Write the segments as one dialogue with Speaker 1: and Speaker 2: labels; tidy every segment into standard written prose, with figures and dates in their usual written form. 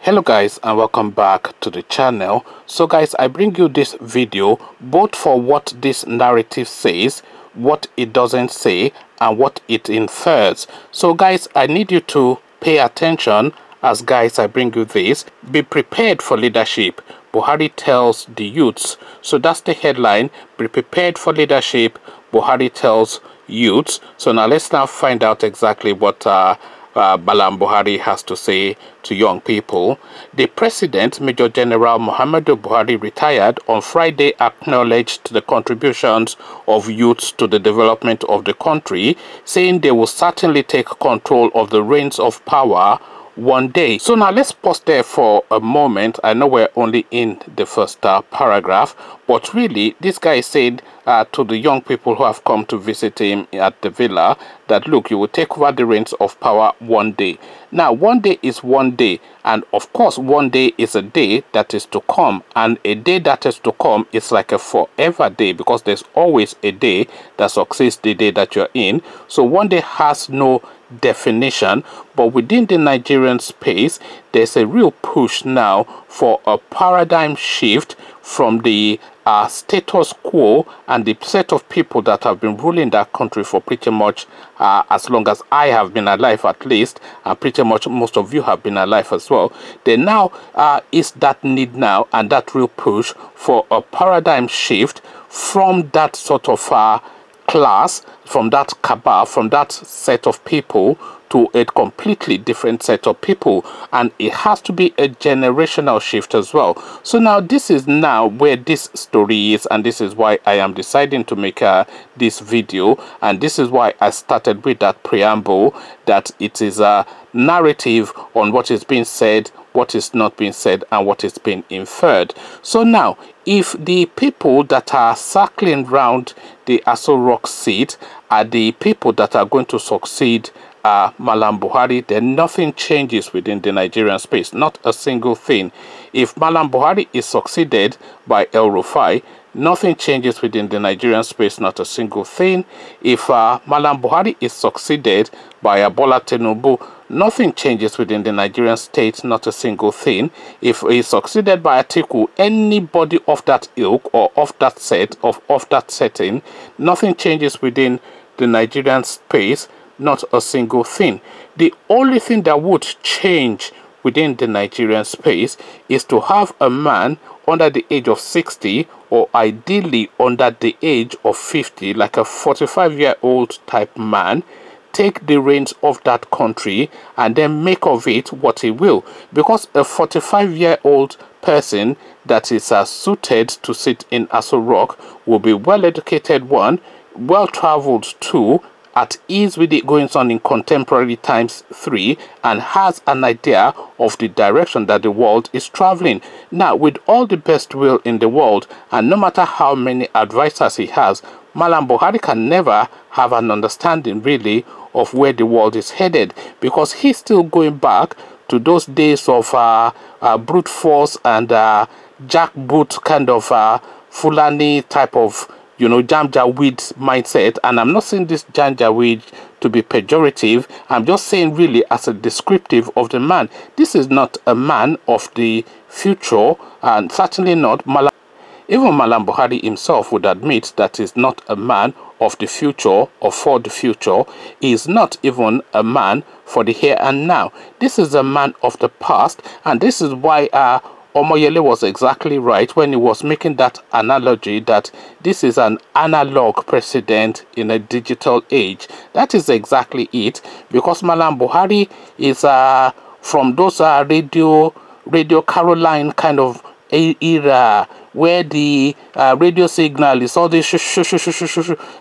Speaker 1: Hello guys, and welcome back to the channel. So guys, I bring you this video both for what this narrative says, what it doesn't say, and what it infers. So guys, I need you to pay attention as guys I bring you this. Be prepared for leadership, Buhari tells the youths. So that's the headline. Be prepared for leadership, Buhari tells youths. So now let's now find out exactly what Mallam Buhari has to say to young people. The President, Major General Muhammadu Buhari, retired on Friday, acknowledged the contributions of youths to the development of the country, saying they will certainly take control of the reins of power one day. So now let's pause there for a moment. I know we're only in the first paragraph, but really this guy said to the young people who have come to visit him at the villa that look, you will take over the reins of power one day. Now one day is one day, and of course one day is a day that is to come, and a day that is to come is like a forever day, because there's always a day that succeeds the day that you're in. So one day has no definition, but within the Nigerian space there's a real push now for a paradigm shift from the status quo and the set of people that have been ruling that country for pretty much as long as I have been alive, at least, and pretty much most of you have been alive as well. There now is that need now and that real push for a paradigm shift from that sort of class, from that cabal, from that set of people to a completely different set of people, and it has to be a generational shift as well. So now this is now where this story is, and this is why I am deciding to make this video, and this is why I started with that preamble, that it is a narrative on what is being said, what is not being said, and what is being inferred. So now, if the people that are circling round the Aso Rock seat are the people that are going to succeed Mallam Buhari, then nothing changes within the Nigerian space, not a single thing. If Mallam Buhari is succeeded by El Rufai, nothing changes within the Nigerian space, not a single thing. If Mallam Buhari is succeeded by Bola Tinubu, nothing changes within the Nigerian state, not a single thing. If he is succeeded by Atiku, anybody of that ilk or of that set, of that setting, nothing changes within the Nigerian space, not a single thing. The only thing that would change within the Nigerian space is to have a man under the age of 60, or ideally under the age of 50, like a 45-year-old type man, take the reins of that country and then make of it what he will. Because a 45-year-old person that is suited to sit in Aso Rock will be well-educated one, well-traveled two, at ease with it going on in contemporary times 3, and has an idea of the direction that the world is traveling. Now, with all the best will in the world, and no matter how many advisors he has, Mallam Buhari can never have an understanding really of where the world is headed, because he's still going back to those days of brute force and jackboot kind of Fulani type of, you know, Janjaweed mindset. And I'm not saying this Janjaweed to be pejorative, I'm just saying really as a descriptive of the man. This is not a man of the future, and certainly not Mallam. Even Mallam Buhari himself would admit that he's not a man of the future or for the future. He is not even a man for the here and now. This is a man of the past, and this is why Omoyele was exactly right when he was making that analogy that this is an analog president in a digital age. That is exactly it, because Mallam Buhari is from those Radio Caroline kind of era, where the radio signal is all this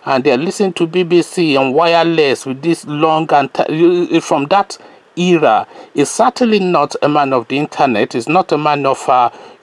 Speaker 1: and they're listening to BBC and wireless with this long, and from that era. Is certainly not a man of the internet, is not a man of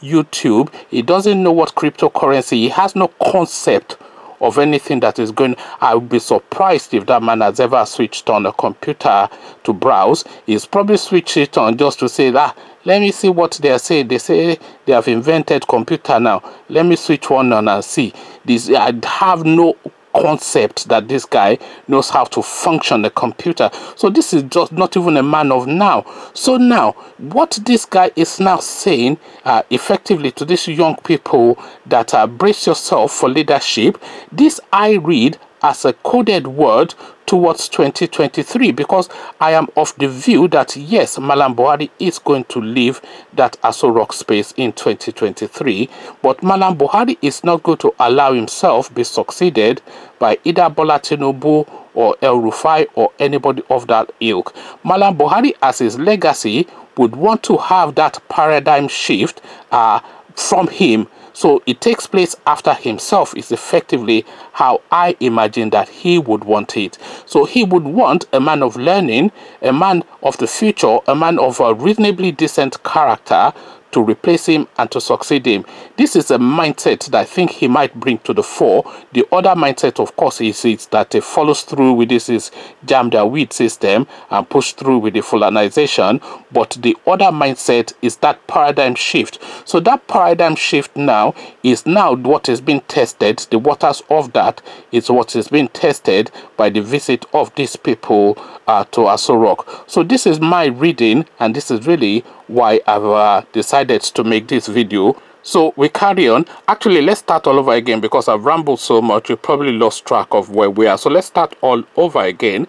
Speaker 1: YouTube. He doesn't know what cryptocurrency, he has no concept of anything that is going. I would be surprised if that man has ever switched on a computer to browse. He's probably switched it on just to say that, let me see what they are saying. They say they have invented computer now, let me switch one on and see this. I have no concept that this guy knows how to function a computer. So this is just not even a man of now. So now what this guy is now saying effectively to these young people that brace yourself for leadership, this I read as a coded word towards 2023, because I am of the view that yes, Mallam Buhari is going to leave that Aso Rock space in 2023, but Mallam Buhari is not going to allow himself be succeeded by either Bola Tinubu or El Rufai or anybody of that ilk. Mallam Buhari, as his legacy, would want to have that paradigm shift from him. So it takes place after himself is effectively how I imagine that he would want it. So he would want a man of learning, a man of the future, a man of a reasonably decent character to replace him and to succeed him. This is a mindset that I think he might bring to the fore. The other mindset, of course, is that he follows through with this is jam their weed system and push through with the Fulanization. But the other mindset is that paradigm shift. So that paradigm shift now is now what is being tested. The waters of that is what is being tested by the visit of these people to Aso Rock. So this is my reading, and this is really why I've decided to make this video. So we carry on. Actually, let's start all over again because I've rambled so much you probably lost track of where we are. So let's start all over again.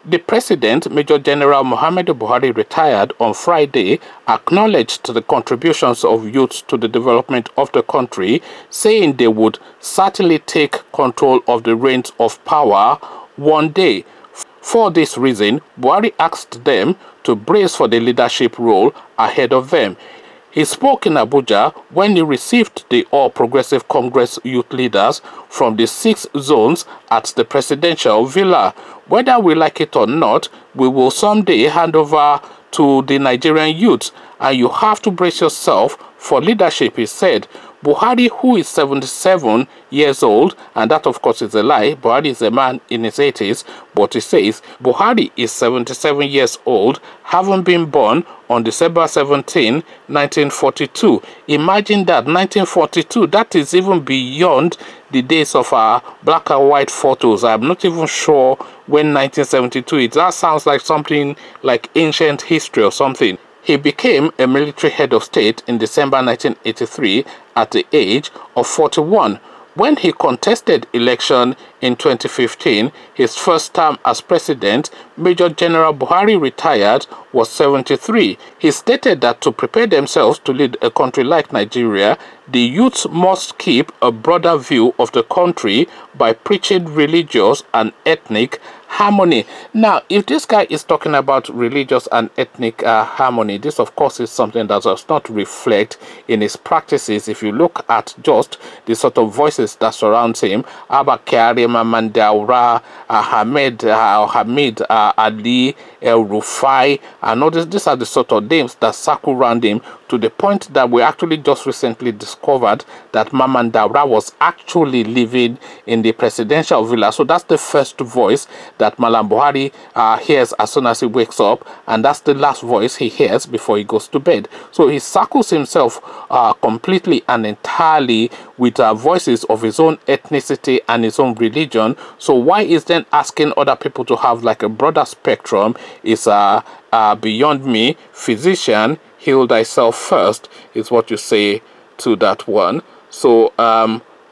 Speaker 1: The President, Major General Muhammadu Buhari, retired on Friday, acknowledged the contributions of youths to the development of the country, saying they would certainly take control of the reins of power one day. For this reason, Buhari asked them to brace for the leadership role ahead of them. He spoke in Abuja when he received the All Progressive Congress youth leaders from the 6 zones at the presidential villa. Whether we like it or not, we will someday hand over to the Nigerian youth, and you have to brace yourself for leadership, he said. Buhari, who is 77 years old, and that of course is a lie, Buhari is a man in his 80s, but he says Buhari is 77 years old, having been born on December 17, 1942. Imagine that, 1942, that is even beyond the days of our black and white photos. I'm not even sure when 1972 is. That sounds like something like ancient history or something. He became a military head of state in December 1983 at the age of 41. When he contested election in 2015, his first term as president, Major General Buhari, retired, was 73. He stated that to prepare themselves to lead a country like Nigeria, the youths must keep a broader view of the country by preaching religious and ethnic harmony. Now, if this guy is talking about religious and ethnic harmony, this of course is something that does not reflect in his practices. If you look at just the sort of voices that surround him, Abba Kyari, Mandaura, Hamid Ali, El Rufai, and all this, these are the sort of names that circle around him, to the point that we actually just recently discovered that Mandaura was actually living in the presidential villa. So that's the first voice that Mallam Buhari hears as soon as he wakes up, and that's the last voice he hears before he goes to bed. So he circles himself completely and entirely with voices of his own ethnicity and his own religion. So why is then asking other people to have like a broader spectrum is beyond me. Physician, heal thyself first is what you say to that one. So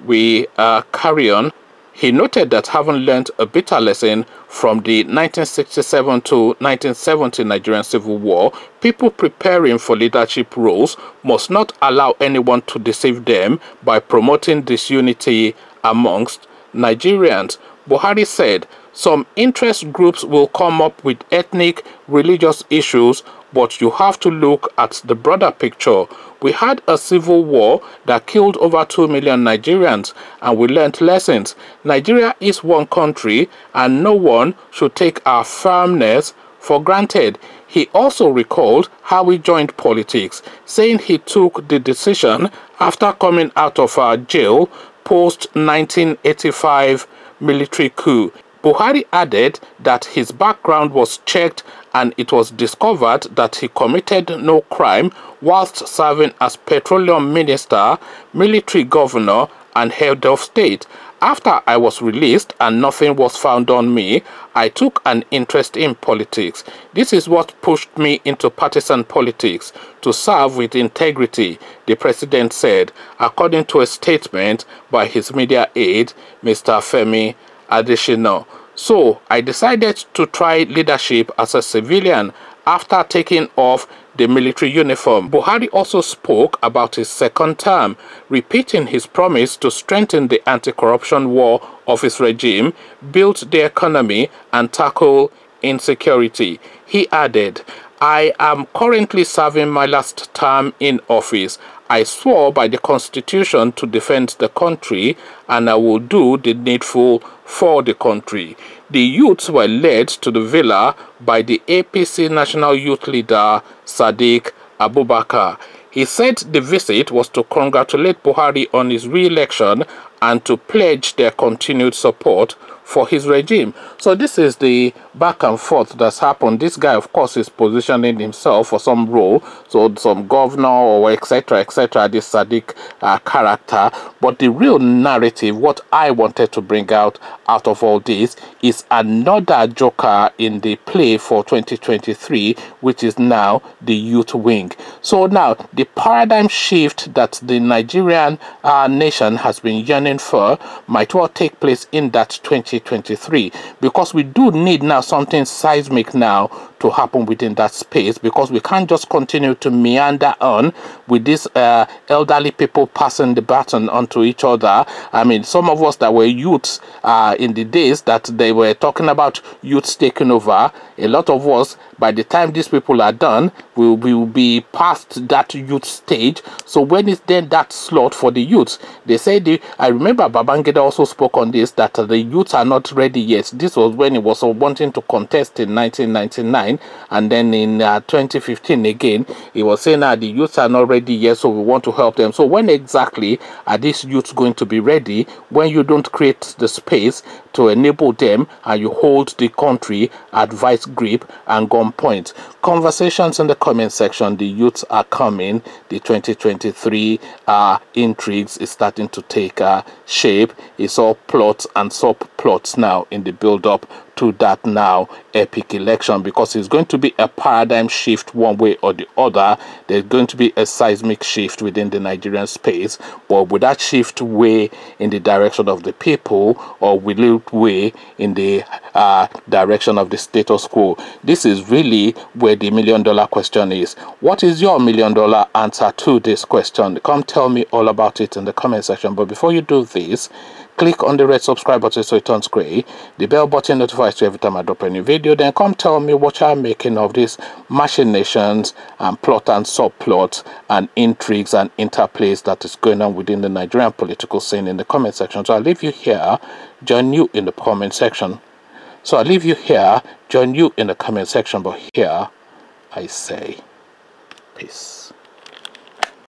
Speaker 1: we carry on. He noted that having learned a bitter lesson from the 1967 to 1970 Nigerian Civil War, people preparing for leadership roles must not allow anyone to deceive them by promoting disunity amongst Nigerians. Buhari said, some interest groups will come up with ethnic, religious issues, but you have to look at the broader picture. We had a civil war that killed over 2 million Nigerians, and we learned lessons. Nigeria is one country, and no one should take our firmness for granted. He also recalled how he joined politics, saying he took the decision after coming out of jail post-1985 military coup. Buhari added that his background was checked and it was discovered that he committed no crime whilst serving as petroleum minister, military governor, and head of state. After I was released and nothing was found on me, I took an interest in politics. This is what pushed me into partisan politics, to serve with integrity, the president said, according to a statement by his media aide, Mr. Femi Adesina. So I decided to try leadership as a civilian after taking off the military uniform. Buhari also spoke about his second term, repeating his promise to strengthen the anti-corruption war of his regime, build the economy, and tackle insecurity. He added, "I am currently serving my last term in office. I swore by the Constitution to defend the country, and I will do the needful for the country." The youths were led to the villa by the APC National Youth Leader Sadiq Abubakar. He said the visit was to congratulate Buhari on his re-election and to pledge their continued support for his regime. So this is the back and forth that's happened. This guy, of course, is positioning himself for some role, so some governor or etc., this Sadiq character. But the real narrative, what I wanted to bring out of all this, is another joker in the play for 2023, which is now the youth wing. So now the paradigm shift that the Nigerian nation has been yearning for might well take place in that 2023, because we do need now something seismic now to happen within that space, because we can't just continue to meander on with these elderly people passing the baton onto each other. I mean, some of us that were youths in the days that they were talking about youths taking over, a lot of us, by the time these people are done, we will be past that youth stage. So when is then that slot for the youths? They say, I remember Babangida also spoke on this, that the youths are not ready yet. This was when he was wanting to contest in 1999, and then in 2015 again, he was saying that the youths are not ready yet, so we want to help them. So when exactly are these youths going to be ready, when you don't create the space to enable them and you hold the country at vice grip and gunpoint? Conversations in the comment section. The youths are coming. The 2023 intrigues is starting to take shape. It's all plots and subplots now in the build-up to that now epic election, because it's going to be a paradigm shift one way or the other. There's going to be a seismic shift within the Nigerian space, but will that shift way in the direction of the people, or will it way in the direction of the status quo? This is really where the million-dollar question is. What is your million-dollar answer to this question? Come tell me all about it in the comment section. But before you do this, click on the red subscribe button so it turns gray. The bell button notifies you every time I drop a new video. Then come tell me what you're making of these machinations and plot and subplot and intrigues and interplays that is going on within the Nigerian political scene in the comment section. So I'll leave you here. Join you in the comment section. But here I say peace.